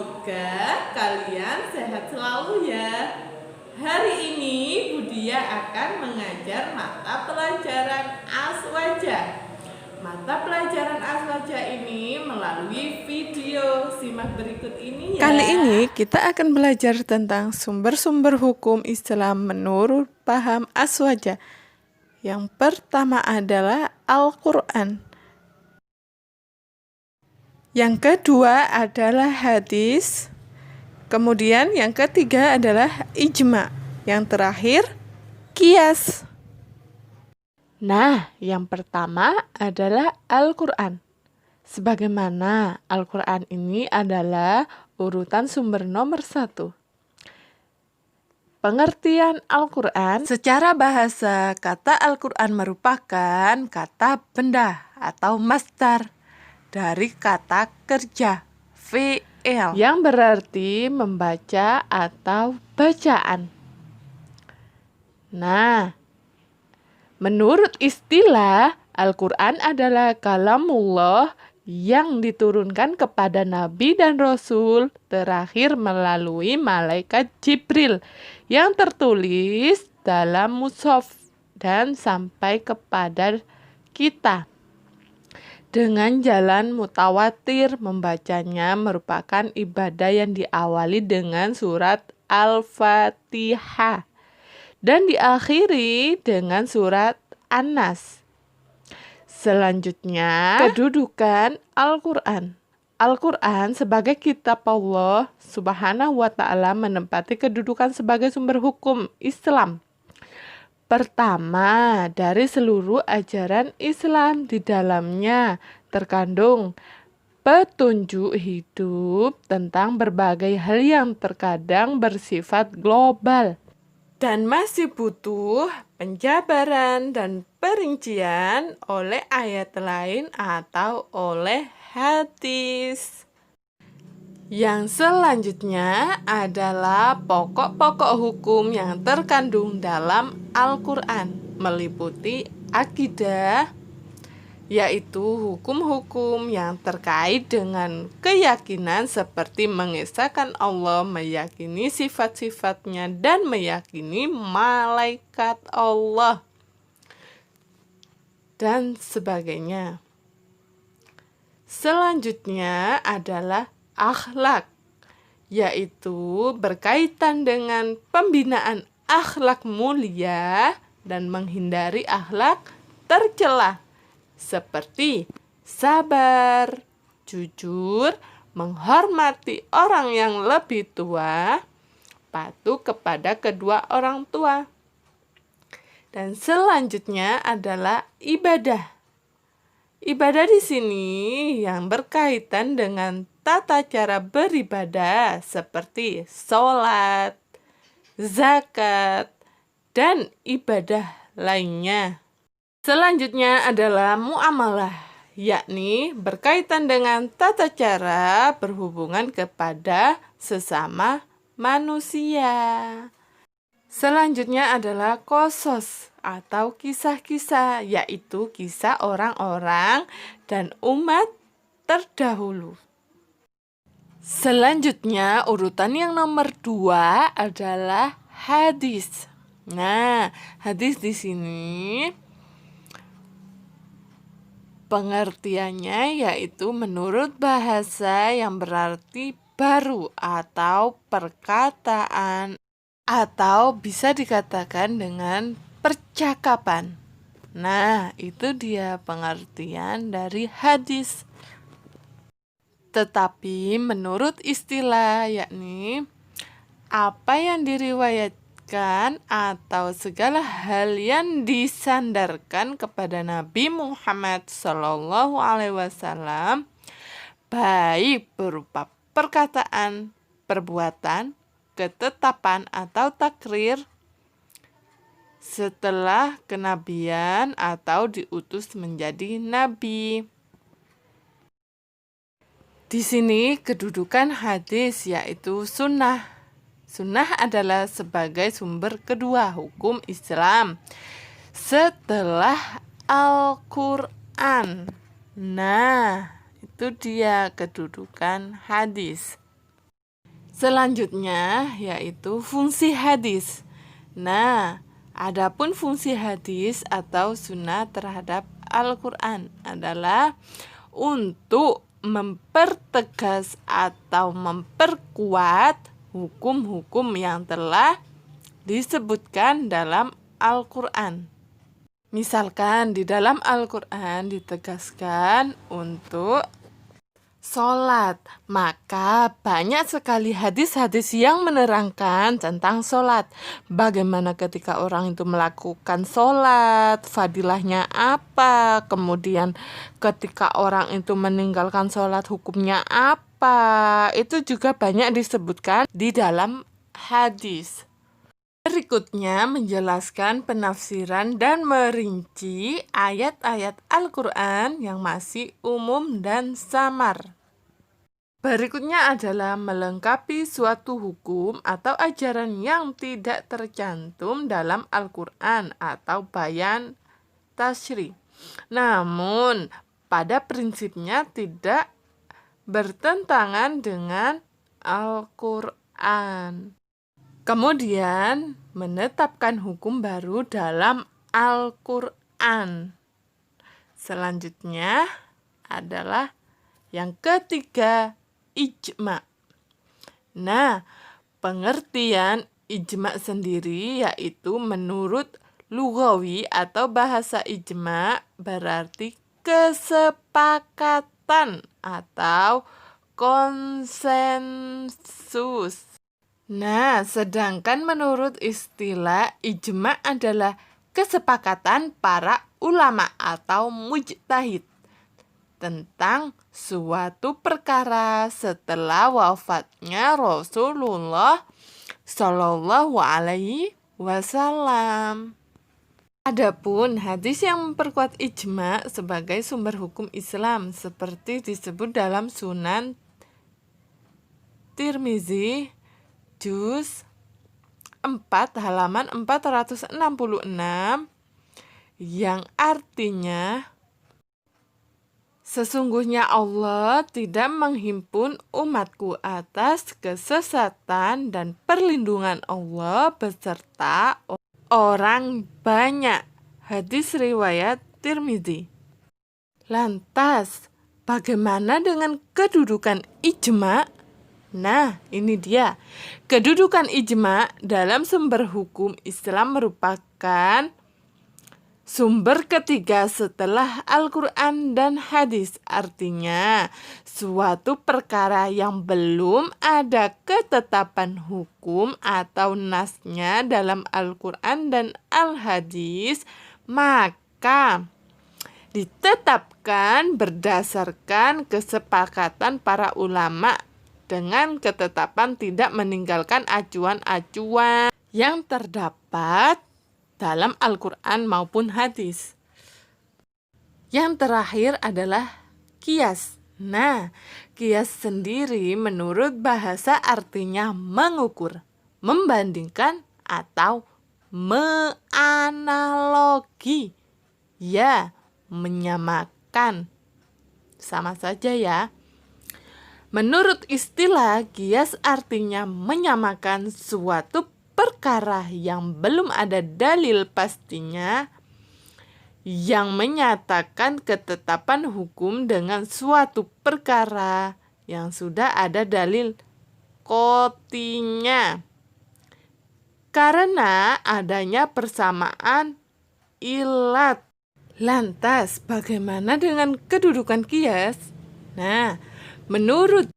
Semoga kalian sehat selalu ya. Hari ini Budia akan mengajar mata pelajaran Aswaja. Mata pelajaran Aswaja ini melalui video. Simak berikut ini ya. Kali ini kita akan belajar tentang sumber-sumber hukum Islam menurut paham Aswaja. Yang pertama adalah Al-Quran. Yang kedua adalah hadis. Kemudian yang ketiga adalah ijma. Yang terakhir, qiyas. Nah, yang pertama adalah Al-Quran. Sebagaimana Al-Quran ini adalah urutan sumber nomor 1. Pengertian Al-Quran, secara bahasa kata Al-Quran merupakan kata benda atau masdar dari kata kerja, fi'il, yang berarti membaca atau bacaan. Nah, menurut istilah, Al-Quran adalah kalamullah yang diturunkan kepada Nabi dan Rasul terakhir melalui malaikat Jibril yang tertulis dalam mushaf dan sampai kepada kita. Dengan jalan mutawatir, membacanya merupakan ibadah yang diawali dengan surat Al-Fatihah dan diakhiri dengan surat An-Nas. Selanjutnya, kedudukan Al-Quran. Al-Quran sebagai kitab Allah Subhanahu wa Ta'ala menempati kedudukan sebagai sumber hukum Islam pertama dari seluruh ajaran Islam. Di dalamnya terkandung petunjuk hidup tentang berbagai hal yang terkadang bersifat global dan masih butuh penjabaran dan perincian oleh ayat lain atau oleh hadis. Yang selanjutnya adalah pokok-pokok hukum yang terkandung dalam Al-Quran, meliputi akidah, yaitu hukum-hukum yang terkait dengan keyakinan seperti mengesahkan Allah, meyakini sifat-sifatnya, dan meyakini malaikat Allah, dan sebagainya. Selanjutnya adalah akhlak, yaitu berkaitan dengan pembinaan akhlak mulia dan menghindari akhlak tercela seperti sabar, jujur, menghormati orang yang lebih tua, patuh kepada kedua orang tua. Dan selanjutnya adalah ibadah. Ibadah di sini yang berkaitan dengan tata cara beribadah seperti sholat, zakat, dan ibadah lainnya. Selanjutnya adalah muamalah, yakni berkaitan dengan tata cara berhubungan kepada sesama manusia. Selanjutnya adalah qasas atau kisah-kisah, yaitu kisah orang-orang dan umat terdahulu. Selanjutnya urutan yang nomor 2 adalah hadis. Nah, hadis di sini pengertiannya yaitu menurut bahasa yang berarti baru atau perkataan, atau bisa dikatakan dengan percakapan. Nah, itu dia pengertian dari hadis. Tetapi menurut istilah, yakni apa yang diriwayatkan atau segala hal yang disandarkan kepada Nabi Muhammad SAW, baik berupa perkataan, perbuatan, ketetapan atau takrir setelah kenabian atau diutus menjadi nabi. Di sini kedudukan hadis yaitu sunnah. Sunnah adalah sebagai sumber kedua hukum Islam setelah Al-Quran. Nah, itu dia kedudukan hadis. Selanjutnya yaitu fungsi hadis. Nah, adapun fungsi hadis atau sunnah terhadap Al-Quran adalah untuk mempertegas atau memperkuat hukum-hukum yang telah disebutkan dalam Al-Quran. Misalkan di dalam Al-Quran ditegaskan untuk sholat, maka banyak sekali hadis-hadis yang menerangkan tentang sholat. Bagaimana ketika orang itu melakukan sholat, fadilahnya apa, kemudian ketika orang itu meninggalkan sholat, hukumnya apa. Itu juga banyak disebutkan di dalam hadis. Berikutnya menjelaskan penafsiran dan merinci ayat-ayat Al-Quran yang masih umum dan samar. Berikutnya adalah melengkapi suatu hukum atau ajaran yang tidak tercantum dalam Al-Quran atau bayan tasyri. Namun, pada prinsipnya tidak bertentangan dengan Al-Quran. Kemudian, menetapkan hukum baru dalam Al-Quran. Selanjutnya adalah yang ketiga, ijma. Nah, pengertian ijma sendiri yaitu menurut lugawi atau bahasa ijma berarti kesepakatan atau konsensus. Nah, sedangkan menurut istilah ijma adalah kesepakatan para ulama atau mujtahid tentang suatu perkara setelah wafatnya Rasulullah Shallallahu Alaihi Wasallam. Adapun hadis yang memperkuat ijma sebagai sumber hukum Islam seperti disebut dalam Sunan Tirmizi Juz 4 halaman 466 yang artinya sesungguhnya Allah tidak menghimpun umatku atas kesesatan dan perlindungan Allah beserta orang banyak. Hadis riwayat Tirmizi. Lantas, bagaimana dengan kedudukan ijma? Nah, ini dia. Kedudukan ijma dalam sumber hukum Islam merupakan sumber ketiga setelah Al-Quran dan hadis. Artinya, suatu perkara yang belum ada ketetapan hukum atau nasnya dalam Al-Quran dan Al-Hadis, maka ditetapkan berdasarkan kesepakatan para ulama dengan ketetapan tidak meninggalkan acuan-acuan yang terdapat dalam Al-Quran maupun hadis. Yang terakhir adalah qiyas. Nah, qiyas sendiri menurut bahasa artinya mengukur, membandingkan, atau menganalogi. Ya, menyamakan. Sama saja ya. Menurut istilah, qiyas artinya menyamakan suatu perkara yang belum ada dalil pastinya yang menyatakan ketetapan hukum dengan suatu perkara yang sudah ada dalil qot'inya. Karena adanya persamaan ilat. Lantas, bagaimana dengan kedudukan qiyas? Nah, menurut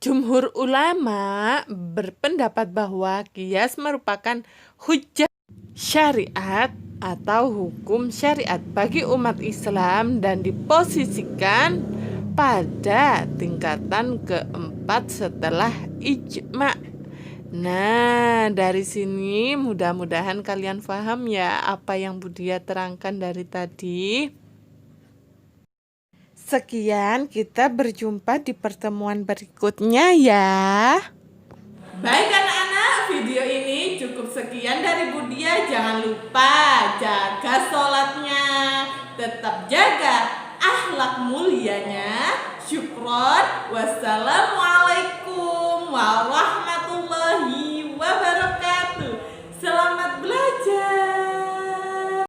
jumhur ulama berpendapat bahwa qiyas merupakan hujjah syariat atau hukum syariat bagi umat Islam dan diposisikan pada tingkatan keempat setelah ijma. Nah, dari sini mudah-mudahan kalian paham ya apa yang Budia terangkan dari tadi. Sekian, kita berjumpa di pertemuan berikutnya ya. Baik anak-anak, video ini cukup sekian dari Budia. Jangan lupa jaga sholatnya, tetap jaga akhlak mulianya. Syukron, wassalamualaikum.